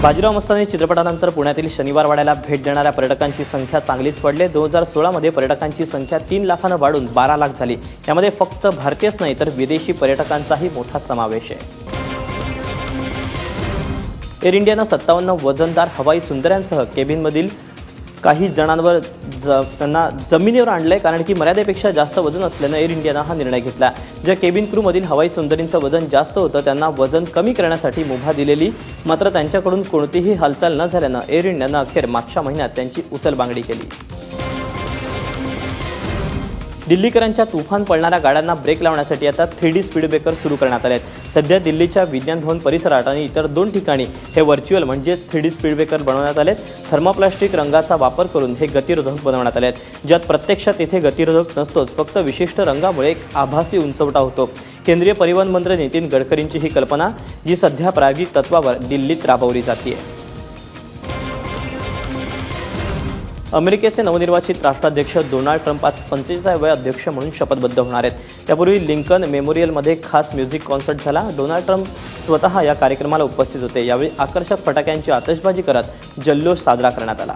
बाजीराव मस्तानी चित्रपटानंतर पुण्यातील शनिवारवाड्याला भेट देणाऱ्या पर्यटकांची संख्या चांगलीच वाढली। 2016 मध्ये पर्यटकांची संख्या 3 लाखांना वाढून 12 लाख झाली। यामध्ये फक्त भारतीयच नाही तर विदेशी पर्यटकांचाही मोठा समावेश आहे। एअर इंडियानं 57 वजनदार हवाई सुंदऱ्यांसह केबिनमधील काही जणांवर त्यांना जमिनीवर आणले, कारण की मर्यादेपेक्षा जास्त वजन असल्याने एअर इंडियानं हा निर्णय घेतला। ज्या केबिन क्रूमधील हवाई सुंदरींचं वजन जास्त होतं त्यांना वजन कमी करण्यासाठी मुभा दिलेली, मात्र त्यांच्याकडून कोणतीही हालचाल न झाल्यानं एअर इंडियानं अखेर मागच्या महिन्यात त्यांची उचलबांगडी केली। दिल्लीकरांच्या तुफान पळणाऱ्या गाड्यांना ब्रेक लावण्यासाठी आता 3D स्पीड ब्रेकर सुरू करण्यात आले आहेत। सध्या दिल्लीच्या विज्ञान भवन परिसरात आणि इतर 2 ठिकाणी हे व्हर्च्युअल म्हणजेच 3D स्पीड ब्रेकर बनवण्यात आले आहेत। थर्मोप्लास्टिक रंगाचा वापर करून हे गतिरोधक बनवण्यात आले आहेत, ज्यात प्रत्यक्षात येथे गतिरोधक नसतोच, फक्त विशिष्ट रंगामुळे एक आभासी उंचवटा होतो। केंद्रीय परिवहन मंत्री नितीन गडकरींची ही कल्पना, जी सध्या प्रायोगिक तत्वावर दिल्लीत राबवली जाते। अमेरिकेचे नवनिर्वाचित राष्ट्राध्यक्ष डोनाल्ड ट्रम्प आज 45व्या अध्यक्ष म्हणून शपथबद्ध होणार आहेत। त्यापूर्वी लिंकन मेमोरियलमध्ये खास म्युझिक कॉन्सर्ट झाला। डोनाल्ड ट्रम्प स्वतः या कार्यक्रमाला उपस्थित होते। यावेळी आकर्षक फटाक्यांची आतषबाजी करत जल्लोष साजरा करण्यात आला।